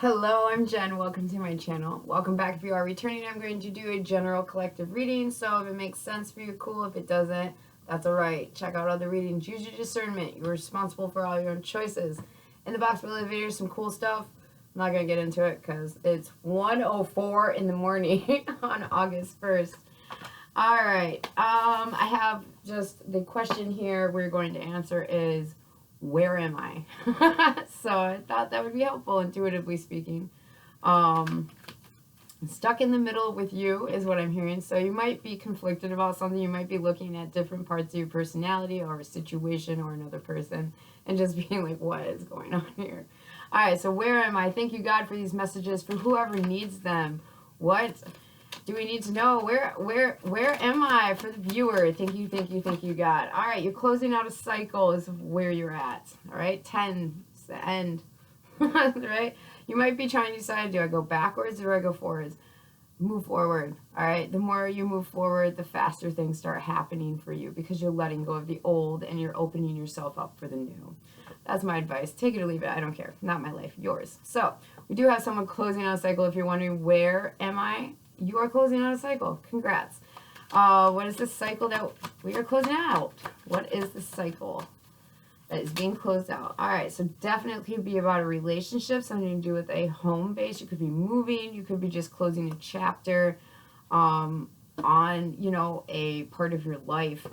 Hello, I'm Jen. Welcome to my channel. Welcome back. If you are returning, I'm going to do a general collective reading. So if it makes sense for you, cool. If it doesn't, that's all right. Check out other readings. Use your discernment. You're responsible for all your own choices. In the box below the video is some cool stuff. I'm not going to get into it because it's 1:04 in the morning on August 1st. All right. I have just the question here we're going to answer is, where am I? So I thought that would be helpful, intuitively speaking. Stuck in the middle with you is what I'm hearing. So you might be conflicted about something. You might be looking at different parts of your personality or a situation or another person and just being like, what is going on here? All right, so where am I? Thank you, God, for these messages for whoever needs them. What do we need to know? Where am I for the viewer? Thank you, God. All right, you're closing out a cycle is where you're at. All right, 10 is the end. Right? You might be trying to decide, do I go backwards or do I go forwards? Move forward. All right, the more you move forward, the faster things start happening for you because you're letting go of the old and you're opening yourself up for the new. That's my advice. Take it or leave it. I don't care. Not my life, yours. So we do have someone closing out a cycle. If you're wondering, where am I? You are closing out a cycle. Congrats. What is this cycle that we are closing out? What is the cycle that is being closed out? All right, so definitely could be about a relationship, something to do with a home base. You could be moving. You could be just closing a chapter on, you know, a part of your life.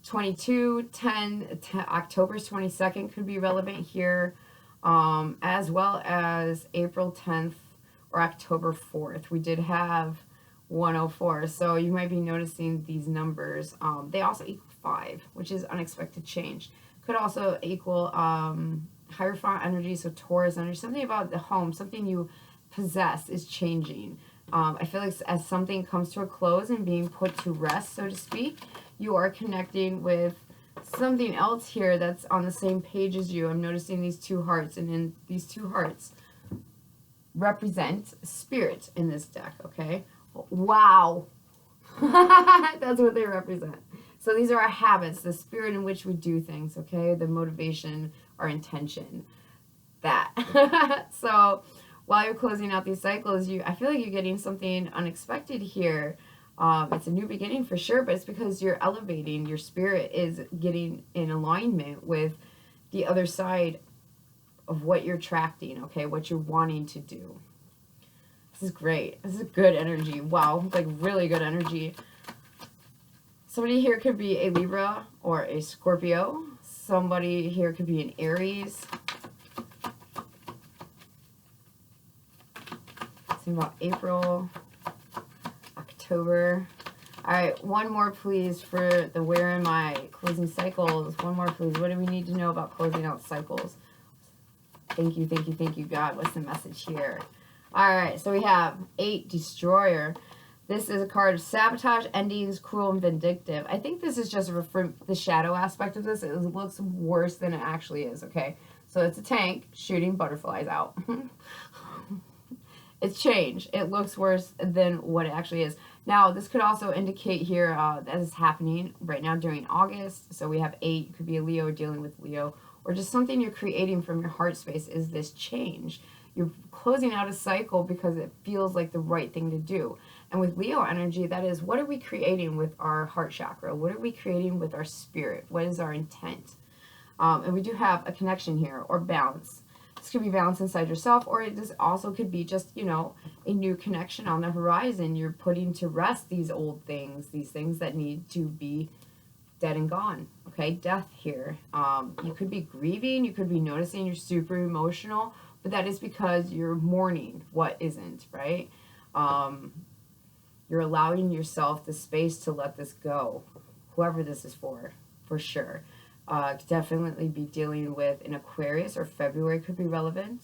22/10, October 22nd could be relevant here, as well as April 10th or October 4th. We did have 104, so you might be noticing these numbers. They also equal 5, which is unexpected change. Could also equal Hierophant energy, so Taurus energy. Something about the home, something you possess is changing. I feel like as something comes to a close and being put to rest, so to speak, you are connecting with something else here that's on the same page as you. I'm noticing these two hearts, and in these two hearts represent spirit in this deck, okay? Wow. That's what they represent. So these are our habits, the spirit in which we do things, okay? The motivation, our intention, that. So while you're closing out these cycles, I feel like you're getting something unexpected here. It's a new beginning for sure, but it's because you're elevating. Your spirit is getting in alignment with the other side of what you're attracting, okay? What you're wanting to do. This is great. This is good energy. Wow, like really good energy. Somebody here could be a Libra or a Scorpio. Somebody here could be an Aries. Think about April, October. All right, one more please for the where am I closing cycles. One more please. What do we need to know about closing out cycles? Thank you, God. What's the message here? All right, so we have 8, Destroyer. This is a card of sabotage, endings, cruel, and vindictive. I think this is just the shadow aspect of this. It looks worse than it actually is, okay? So it's a tank shooting butterflies out. It's change. It looks worse than what it actually is. Now, this could also indicate here that is happening right now during August. So we have 8. You could be a Leo dealing with Leo. Or just something you're creating from your heart space is this change. You're closing out a cycle because it feels like the right thing to do. And with Leo energy, that is, what are we creating with our heart chakra? What are we creating with our spirit? What is our intent? And we do have a connection here, or balance. This could be balance inside yourself, or it just also could be just, you know, a new connection on the horizon. You're putting to rest these old things, these things that need to be dead and gone, okay? Death here. You could be grieving. You could be noticing you're super emotional, but that is because you're mourning what isn't, right? You're allowing yourself the space to let this go, whoever this is for sure. Definitely be dealing with an Aquarius, or February could be relevant.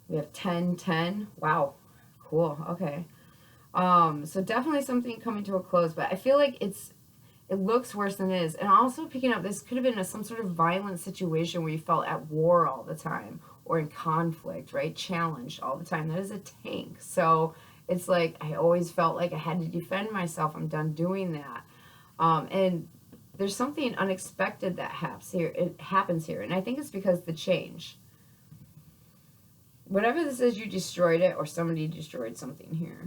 We have 10/10. Wow, cool. Okay. So definitely something coming to a close, but I feel like it looks worse than it is. And also picking up, this could have been some sort of violent situation where you felt at war all the time, or in conflict, right? Challenged all the time. That is a tank. So it's like, I always felt like I had to defend myself. I'm done doing that. And there's something unexpected that happens here. And I think it's because the change. whatever this is, you destroyed it, or somebody destroyed something here.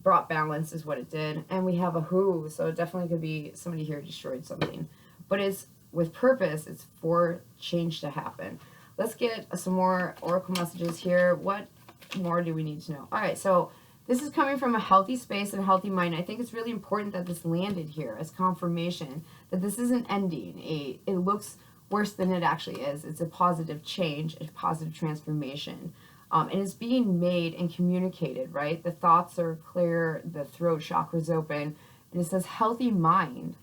Brought balance is what it did. And we have a who, so it definitely could be somebody here destroyed something. But it's with purpose. It's for change to happen. Let's get some more oracle messages here. What more do we need to know? All right, so this is coming from a healthy space and a healthy mind. I think it's really important that this landed here as confirmation that this isn't ending. It looks worse than it actually is. It's a positive change, a positive transformation. And it's being made and communicated, right? The thoughts are clear, the throat chakra's open, and it says healthy mind.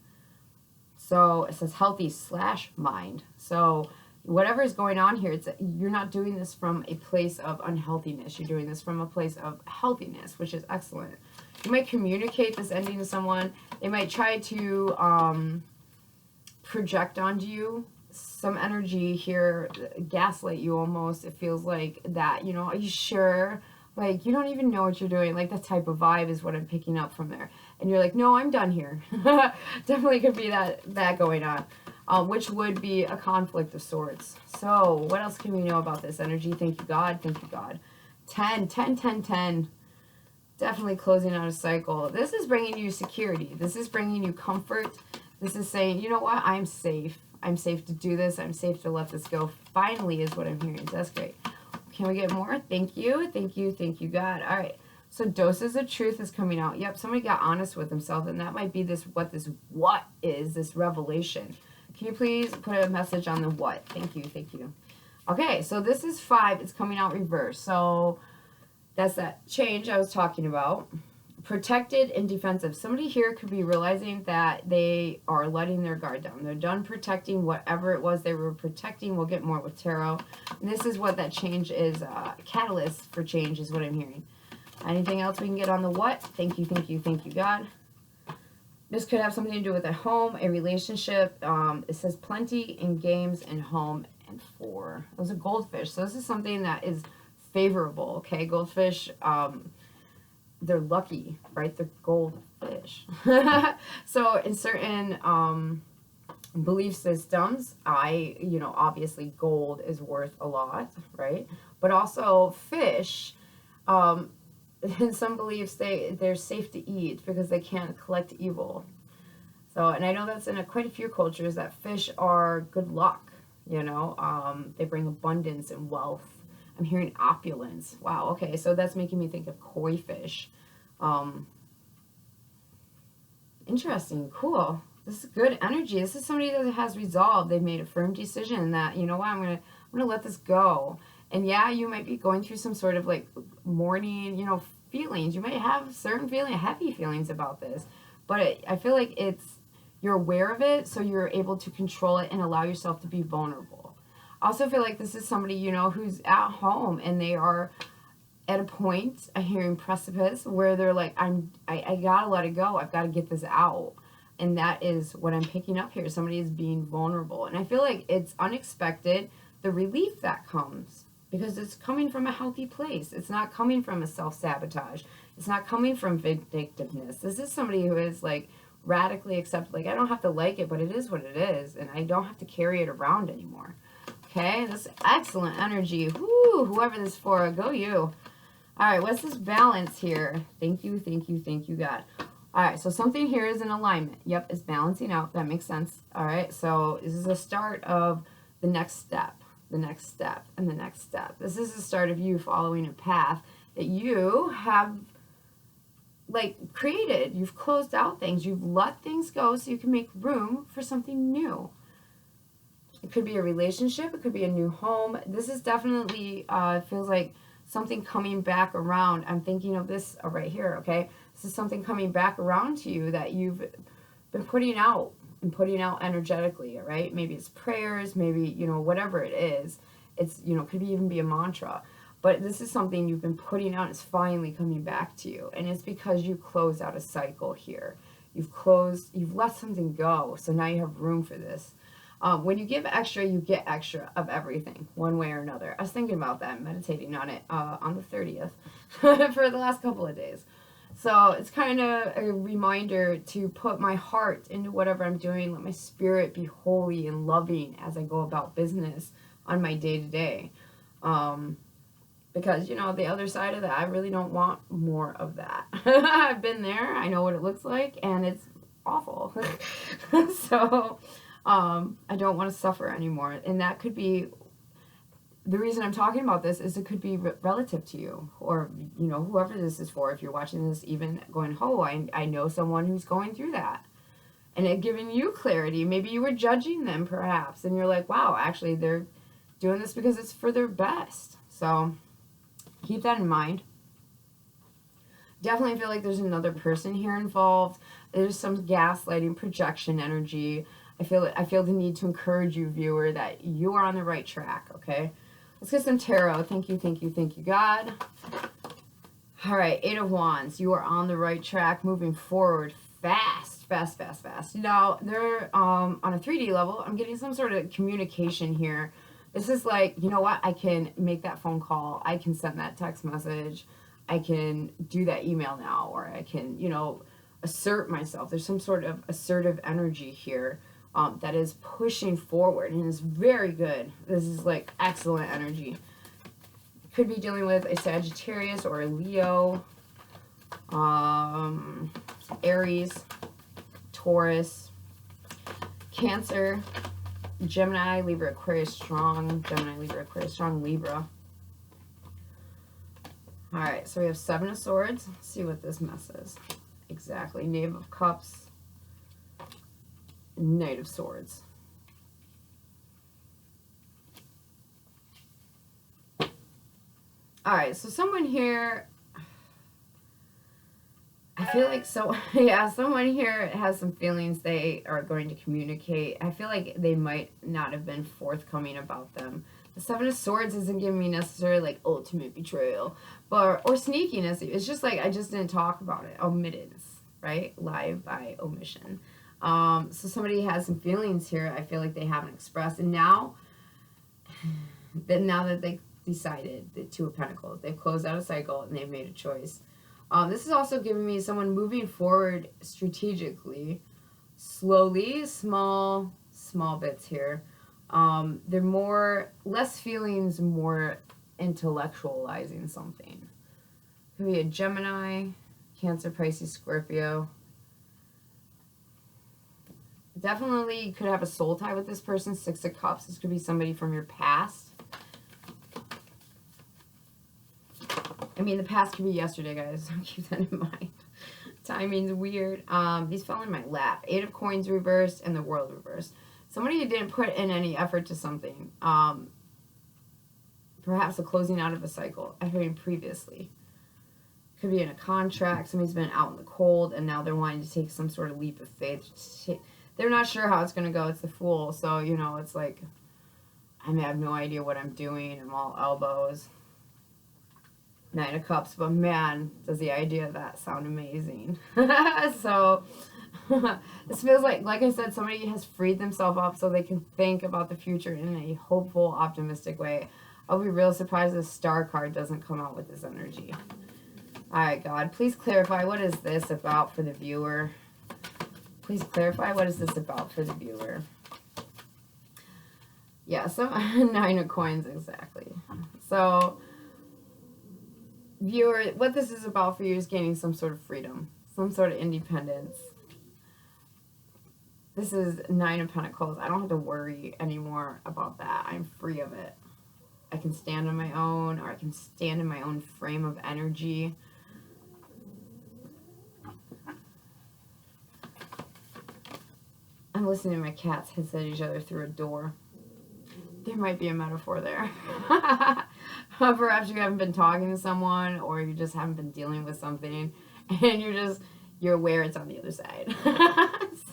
So it says healthy/mind. So whatever is going on here, you're not doing this from a place of unhealthiness. You're doing this from a place of healthiness, which is excellent. You might communicate this ending to someone. They might try to project onto you some energy here, gaslight you almost. It feels like that, you know, are you sure? Like, you don't even know what you're doing. Like, that type of vibe is what I'm picking up from there. And you're like, no, I'm done here. Definitely could be that going on, which would be a conflict of sorts. So what else can we know about this energy? Thank you, God. Thank you, God. 10, 10, 10, 10. Definitely closing out a cycle. This is bringing you security. This is bringing you comfort. This is saying, you know what? I'm safe. I'm safe to do this. I'm safe to let this go. Finally is what I'm hearing. That's great. Can we get more? Thank you. Thank you. Thank you, God. All right. So doses of truth is coming out. Yep. Somebody got honest with themselves, and that might be this revelation. Can you please put a message on the what? Thank you. Thank you. Okay. So this is 5. It's coming out reverse. So that's that change I was talking about. Protected and defensive. Somebody here could be realizing that they are letting their guard down. They're done protecting whatever it was they were protecting. We'll get more with tarot. And this is what that change is. Catalyst for change is what I'm hearing. Anything else we can get on the what? Thank you, thank you, thank you, God. This could have something to do with a home, a relationship. It says plenty in games and home and 4. Those are goldfish. So this is something that is favorable, okay? Goldfish, they're lucky, right? They're goldfish. So in certain belief systems, obviously gold is worth a lot, right? But also fish, in some beliefs, they're safe to eat because they can't collect evil. So, and I know that's in quite a few cultures that fish are good luck, you know? They bring abundance and wealth. I'm hearing opulence. Wow, okay, so that's making me think of koi fish. Interesting, cool. This is good energy. This is somebody that has resolve. They've made a firm decision that, you know what, I'm gonna let this go. And yeah, you might be going through some sort of like mourning, you know, feelings. You might have certain heavy feelings about this, but I feel like you're aware of it, so you're able to control it and allow yourself to be vulnerable. I also feel like this is somebody, you know, who's at home and they are at a point, I'm hearing precipice, where they're like, I gotta let it go. I've got to get this out. And that is what I'm picking up here. Somebody is being vulnerable. And I feel like it's unexpected, the relief that comes, because it's coming from a healthy place. It's not coming from a self-sabotage. It's not coming from vindictiveness. This is somebody who is like radically accepted, like, I don't have to like it, but it is what it is, and I don't have to carry it around anymore. Okay, this excellent energy. Woo, whoever this is for, go you. All right, what's this balance here? Thank you, thank you, thank you, God. All right, so something here is in alignment. Yep, it's balancing out. That makes sense. All right, so this is the start of the next step, the next step, and the next step. This is the start of you following a path that you have, like, created. You've closed out things. You've let things go so you can make room for something new. It could be a relationship. It could be a new home. This is definitely, feels like something coming back around. I'm thinking of this right here, okay? This is something coming back around to you that you've been putting out and putting out energetically, right? Maybe it's prayers, maybe, you know, whatever it is. It's, you know, could even be a mantra. But this is something you've been putting out. It's finally coming back to you. And it's because you closed out a cycle here. You've let something go. So now you have room for this. When you give extra, you get extra of everything, one way or another. I was thinking about that, meditating on it on the 30th for the last couple of days. So it's kind of a reminder to put my heart into whatever I'm doing. Let my spirit be holy and loving as I go about business on my day-to-day. Because, you know, the other side of that, I really don't want more of that. I've been there. I know what it looks like, and it's awful. So I don't want to suffer anymore. And that could be, the reason I'm talking about this is it could be relative to you, or, you know, whoever this is for. If you're watching this, even going, oh, I know someone who's going through that. And it giving you clarity. Maybe you were judging them, perhaps, and you're like, wow, actually, they're doing this because it's for their best. So keep that in mind. Definitely feel like there's another person here involved. There's some gaslighting, projection energy. I feel the need to encourage you, viewer, that you are on the right track, okay? Let's get some tarot. Thank you, thank you, thank you, God. All right, Eight of Wands. You are on the right track, moving forward fast, fast, fast, fast. Now, they're on a 3D level. I'm getting some sort of communication here. This is like, you know what? I can make that phone call. I can send that text message. I can do that email now, or I can, you know, assert myself. There's some sort of assertive energy here that is pushing forward and is very good. This is like excellent energy. Could be dealing with a Sagittarius or a Leo, Aries, Taurus, Cancer, Gemini, Libra, Aquarius, strong. Gemini, Libra, Aquarius, strong. Libra. All right, so we have Seven of Swords. Let's see what this mess is. Exactly. Knave of Cups. Knight of Swords. All right, so someone here, I feel like someone here has some feelings they are going to communicate. I feel like they might not have been forthcoming about them. The Seven of Swords isn't giving me necessarily like ultimate betrayal, or sneakiness. It's just like I just didn't talk about it. Omittance, right? Live by omission. So somebody has some feelings here. I feel like they haven't expressed, and now that they decided, the Two of Pentacles, they've closed out a cycle and they've made a choice. This is also giving me someone moving forward strategically, slowly, small bits here. They're less feelings, more intellectualizing something. Could be a Gemini, Cancer, Pisces, Scorpio. Definitely could have a soul tie with this person. Six of Cups. This could be somebody from your past. I mean, the past could be yesterday, guys. So keep that in mind. Timing's weird. These fell in my lap. Eight of Coins reversed and the World reversed. Somebody who didn't put in any effort to something. Perhaps a closing out of a cycle. I heard previously. Could be in a contract. Somebody's been out in the cold and now they're wanting to take some sort of leap of faith. They're not sure how it's going to go. It's the Fool. So, you know, it's like, I have no idea what I'm doing. I'm all elbows. Nine of Cups, but man, does the idea of that sound amazing. So this feels like I said, somebody has freed themselves up so they can think about the future in a hopeful, optimistic way. I'll be real surprised if the Star card doesn't come out with this energy. All right, God, please clarify, what is this about for the viewer? Please clarify, what is this about for the viewer? Yeah, so Nine of Coins, exactly. So viewer, what this is about for you is gaining some sort of freedom, some sort of independence. This is Nine of Pentacles. I don't have to worry anymore about that. I'm free of it. I can stand on my own, or I can stand in my own frame of energy. I'm listening to my cats hiss at each other through a door. There might be a metaphor there. Perhaps you haven't been talking to someone, or you just haven't been dealing with something, and you're aware it's on the other side.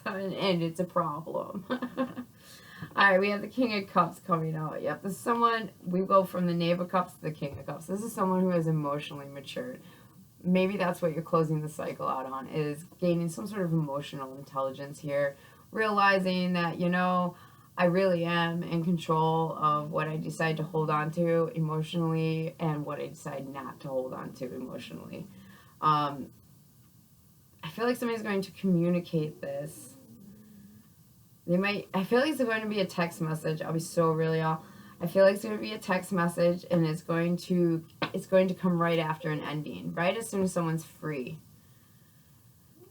And it's a problem. Alright, we have the King of Cups coming out. Yep, this is someone, we go from the Knave of Cups to the King of Cups. This is someone who has emotionally matured. Maybe that's what you're closing the cycle out on, is gaining some sort of emotional intelligence here. Realizing that, you know, I really am in control of what I decide to hold on to emotionally and what I decide not to hold on to emotionally. I feel like somebody's going to communicate this. I feel like it's going to be a text message. I'll be so real, y'all. I feel like it's going to be a text message, and it's going to it's going to come right after an ending, right as soon as someone's free.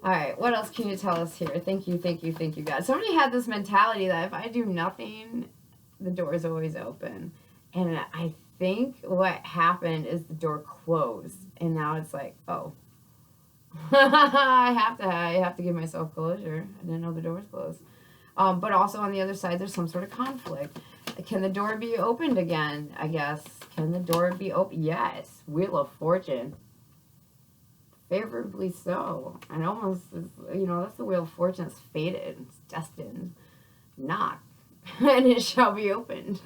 All right, what else can you tell us here? Thank you, thank you, thank you, God. Somebody had this mentality that if I do nothing, the door is always open. And I think what happened is the door closed. And now it's like, oh, I have to give myself closure. I didn't know the door was closed. But also on the other side, there's some sort of conflict. Can the door be opened again, I guess? Can the door be open? Yes. Wheel of Fortune. Favorably so. And almost, you know, that's the Wheel of Fortune. It's fated. It's destined. Knock. And it shall be opened.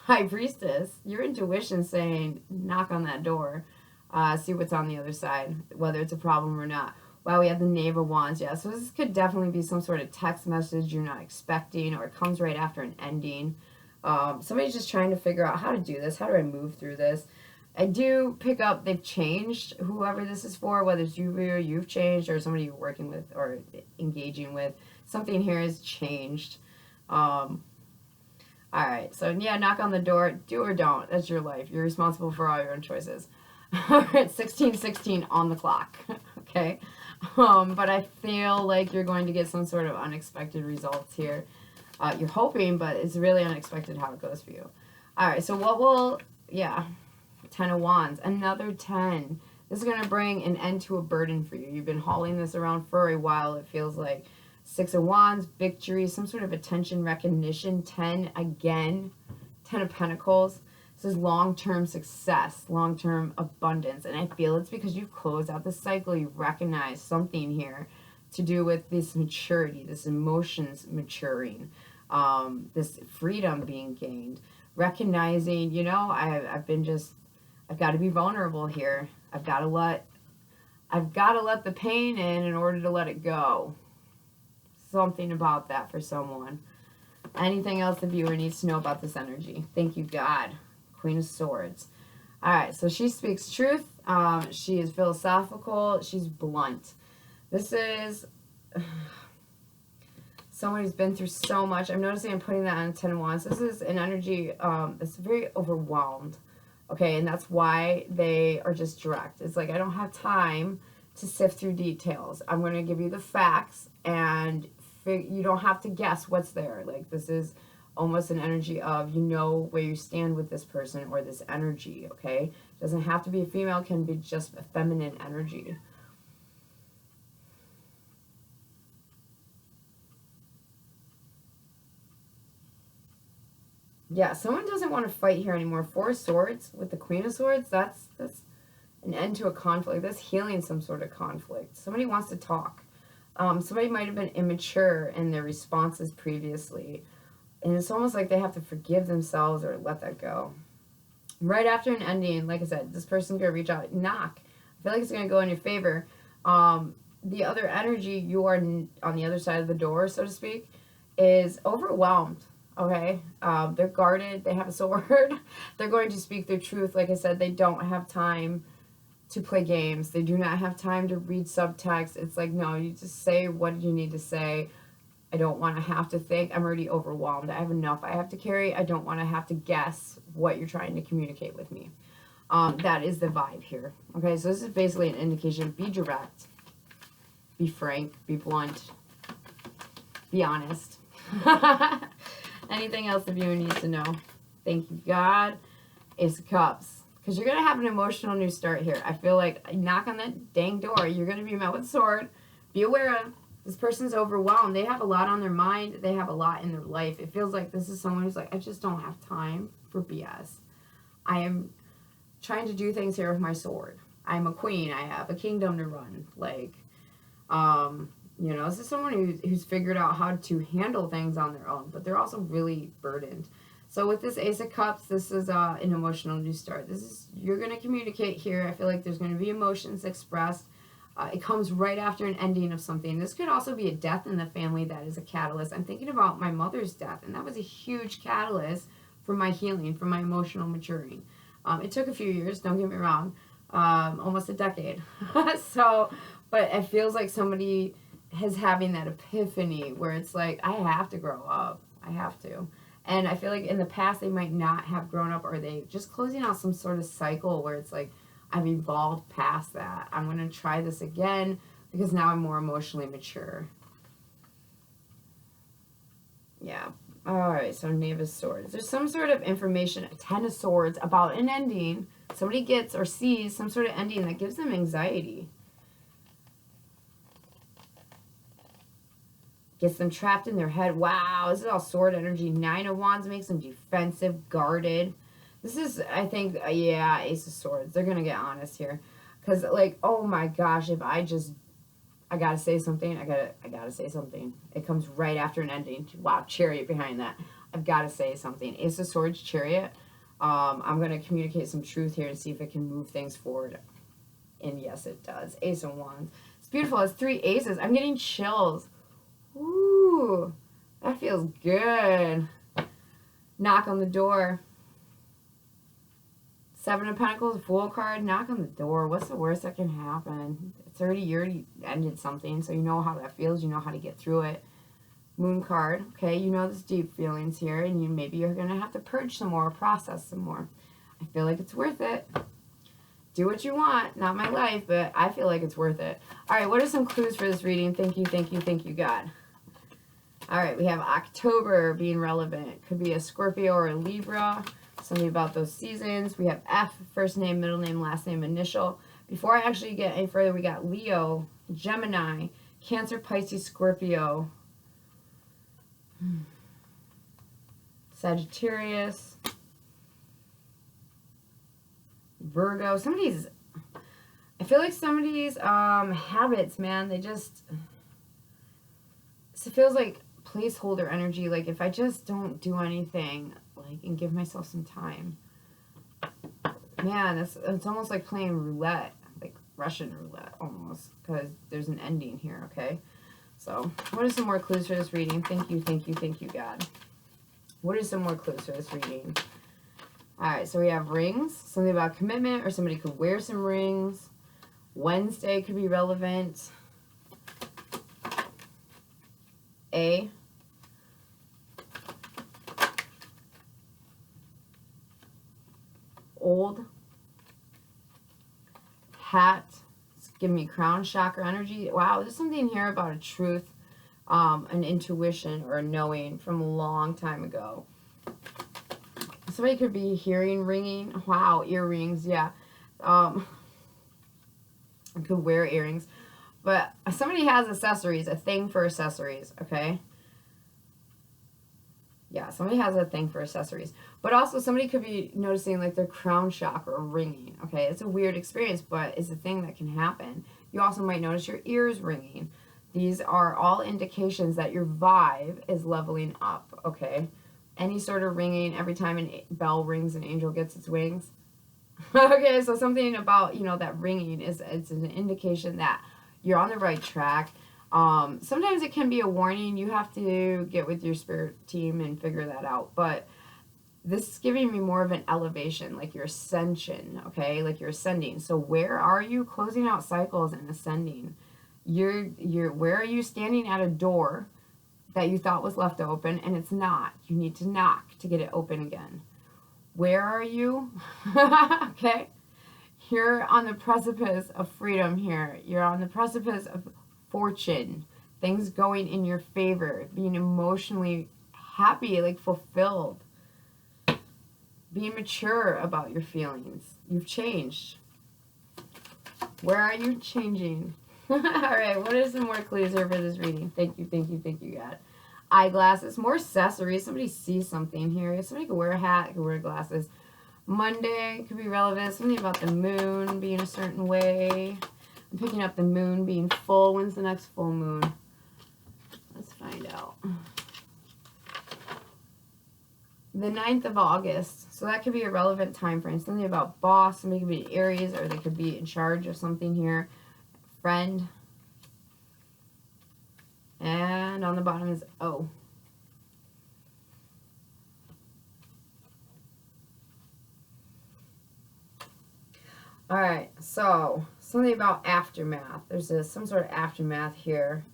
High Priestess. Your intuition saying, knock on that door. See what's on the other side. Whether it's a problem or not. Wow, we have the Knave of Wands. Yeah, so this could definitely be some sort of text message you're not expecting, or it comes right after an ending. Somebody's just trying to figure out how to do this. How do I move through this? I do pick up they've changed, whoever this is for, whether it's you or you've changed, or somebody you're working with or engaging with. Something here has changed. All right, so yeah, knock on the door. Do or don't. That's your life. You're responsible for all your own choices. All right, 16:16 on the clock. Okay. But I feel like you're going to get some sort of unexpected results here. You're hoping, but it's really unexpected how it goes for you. All right, so what will, yeah, 10 of Wands, another 10. This is going to bring an end to a burden for you. You've been hauling this around for a while, it feels like. 6 of Wands, victory, some sort of attention, recognition. 10, again, 10 of Pentacles. This is long-term success, long-term abundance. And I feel it's because you've closed out the cycle. You recognize something here to do with this maturity, this emotions maturing, this freedom being gained. Recognizing, you know, I've got to be vulnerable here. I've got to let the pain in order to let it go. Something about that for someone. Anything else the viewer needs to know about this energy? Thank you, God. Queen of Swords. All right, so she speaks truth. She is philosophical. She's blunt. This is someone who's been through so much. I'm noticing I'm putting that on 10 of Wands. This is an energy that's very overwhelmed. Okay, and that's why they are just direct. It's like, I don't have time to sift through details. I'm going to give you the facts, and you don't have to guess what's there. Like, this is almost an energy of, you know where you stand with this person or this energy, okay? It doesn't have to be a female, it can be just a feminine energy. Yeah, someone doesn't want to fight here anymore. 4 of Swords with the Queen of Swords, that's an end to a conflict. That's healing some sort of conflict. Somebody wants to talk. Somebody might have been immature in their responses previously. And it's almost like they have to forgive themselves or let that go. Right after an ending, like I said, this person's going to reach out, knock. I feel like it's going to go in your favor. The other energy, you are on the other side of the door, so to speak, is overwhelmed. Okay? They're guarded. They have a sword. They're going to speak their truth. Like I said, they don't have time to play games. They do not have time to read subtext. It's like, no, you just say what you need to say. I don't want to have to think. I'm already overwhelmed. I have enough I have to carry. I don't want to have to guess what you're trying to communicate with me. That is the vibe here. Okay, so this is basically an indication. Be direct. Be frank. Be blunt. Be honest. Anything else the viewer needs to know? Thank you, God. Ace of Cups. Because you're going to have an emotional new start here. I feel like, knock on that dang door. You're going to be met with a sword. Be aware of this person's overwhelmed. They have a lot on their mind. They have a lot in their life. It feels like this is someone who's like, I just don't have time for BS. I am trying to do things here with my sword. I'm a queen. I have a kingdom to run. Like, you know, this is someone who's figured out how to handle things on their own, but they're also really burdened. So with this Ace of Cups, this is an emotional new start. This is, you're going to communicate here. I feel like there's going to be emotions expressed. It comes right after an ending of something. This could also be a death in the family that is a catalyst. I'm thinking about my mother's death, and that was a huge catalyst for my healing, for my emotional maturing. It took a few years, don't get me wrong, almost a decade. So, but it feels like somebody is having that epiphany where it's like, I have to grow up. I have to. And I feel like in the past they might not have grown up, or they just closing out some sort of cycle where it's like, I've evolved past that. I'm going to try this again because now I'm more emotionally mature. Yeah. All right, so Knave of Swords. There's some sort of information, a Ten of Swords, about an ending. Somebody gets or sees some sort of ending that gives them anxiety. Gets them trapped in their head. Wow, this is all sword energy. Nine of Wands makes them defensive, guarded. This is, I think, yeah, Ace of Swords. They're going to get honest here. Because, like, oh my gosh, if I gotta say something, I gotta say something. It comes right after an ending. Wow, Chariot behind that. I've got to say something. Ace of Swords, Chariot. I'm going to communicate some truth here and see if it can move things forward. And yes, it does. Ace of Wands. It's beautiful. It's 3 aces. I'm getting chills. Ooh, that feels good. Knock on the door. 7 of Pentacles, Fool card. Knock on the door. What's the worst that can happen? It's already, you already ended something, so you know how that feels. You know how to get through it. Moon card. Okay, you know there's deep feelings here, and maybe you're going to have to purge some more, process some more. I feel like it's worth it. Do what you want. Not my life, but I feel like it's worth it. All right, what are some clues for this reading? Thank you, thank you, thank you, God. All right, we have October being relevant. Could be a Scorpio or a Libra. Something about those seasons. We have F, first name, middle name, last name, initial. Before I actually get any further, we got Leo, Gemini, Cancer, Pisces, Scorpio, Sagittarius, Virgo. Somebody's, I feel like somebody's habits, man, they just, it feels like placeholder energy. Like if I just don't do anything, like, and give myself some time, man, it's almost like playing roulette, like Russian roulette almost, because there's an ending here. Okay, so what are some more clues for this reading? Thank you, thank you, thank you, God. What are some more clues for this reading? All right, so we have rings, something about commitment, or somebody could wear some rings. Wednesday could be relevant. A. Old. Hat. It's giving me crown chakra energy. Wow, there's something here about a truth, an intuition, or a knowing from a long time ago. Somebody could be hearing ringing. Wow, earrings, yeah. Could wear earrings. But somebody has accessories, a thing for accessories, okay? Yeah, somebody has a thing for accessories. But also somebody could be noticing like their crown chakra ringing, okay? It's a weird experience, but it's a thing that can happen. You also might notice your ears ringing. These are all indications that your vibe is leveling up, okay? Any sort of ringing, every time a bell rings, an angel gets its wings. Okay, so something about, you know, that ringing it's an indication that you're on the right track. Sometimes it can be a warning. You have to get with your spirit team and figure that out. But this is giving me more of an elevation, like your ascension, okay? Like you're ascending. So where are you closing out cycles and ascending? Where are you standing at a door that you thought was left open and it's not? You need to knock to get it open again. Where are you? Okay? You're on the precipice of freedom here. You're on the precipice of fortune. Things going in your favor. Being emotionally happy, like fulfilled. Being mature about your feelings. You've changed. Where are you changing? Alright, what are some more clues here for this reading? Thank you, thank you, thank you, God. Eyeglasses, more accessories. Somebody sees something here. Somebody could wear a hat, could wear glasses. Monday could be relevant. Something about the moon being a certain way. I'm picking up the moon being full. When's the next full moon? Let's find out. The 9th of August. So that could be a relevant time frame. Something about boss. Somebody could be Aries, or they could be in charge of something here. Friend. And on the bottom is O. Alright, so something about aftermath. There's some sort of aftermath here.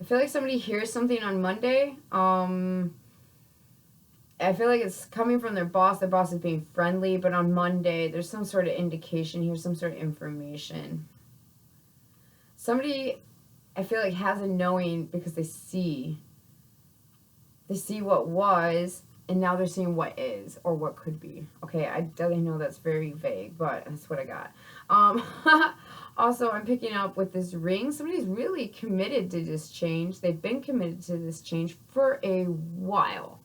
I feel like somebody hears something on Monday. I feel like it's coming from their boss. Their boss is being friendly, but on Monday, there's some sort of indication here, some sort of information. Somebody, I feel like, has a knowing because they see what was, and now they're seeing what is, or what could be. Okay, I definitely know that's very vague, but that's what I got. Also, I'm picking up with this ring. Somebody's really committed to this change. They've been committed to this change for a while.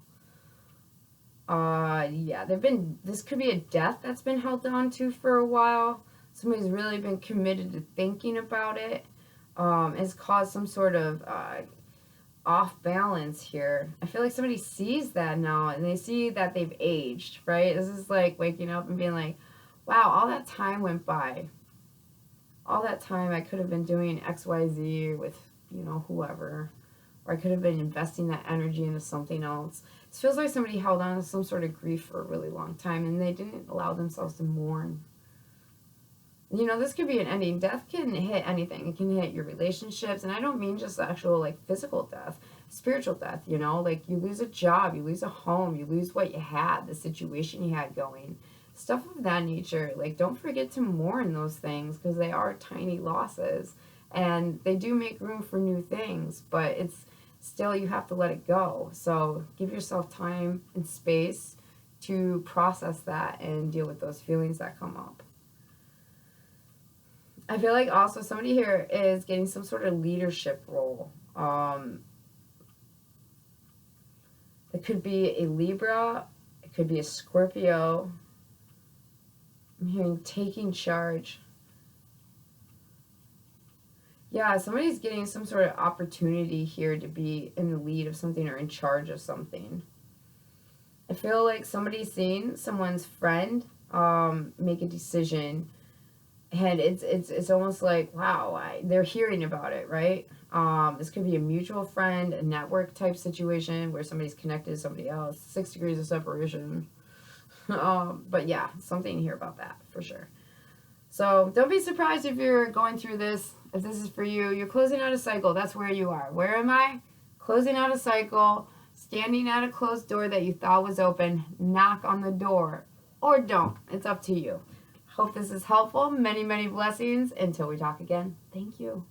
Yeah, this could be a death that's been held on to for a while. Somebody's really been committed to thinking about it. It's caused some sort of off balance here. I feel like somebody sees that now, and they see that they've aged, right? This is like waking up and being like, wow, all that time went by. All that time I could have been doing XYZ with, you know, whoever. Or I could have been investing that energy into something else. It feels like somebody held on to some sort of grief for a really long time, and they didn't allow themselves to mourn. You know, this could be an ending. Death can hit anything. It can hit your relationships, and I don't mean just actual, like, physical death. Spiritual death, you know? Like, you lose a job, you lose a home, you lose what you had, the situation you had going. Stuff of that nature. Like, don't forget to mourn those things, because they are tiny losses. And they do make room for new things, but it's still, you have to let it go. So give yourself time and space to process that and deal with those feelings that come up. I feel like also somebody here is getting some sort of leadership role. It could be a Libra. It could be a Scorpio. I'm hearing taking charge. Yeah, somebody's getting some sort of opportunity here to be in the lead of something or in charge of something. I feel like somebody's seen someone's friend make a decision, and it's almost like, wow, they're hearing about it, right? This could be a mutual friend, a network type situation where somebody's connected to somebody else. 6 degrees of separation. But yeah, something here about that for sure. So don't be surprised if you're going through this. If this is for you, you're closing out a cycle. That's where you are. Where am I? Closing out a cycle, standing at a closed door that you thought was open. Knock on the door. Or don't. It's up to you. Hope this is helpful. Many, many blessings. Until we talk again. Thank you.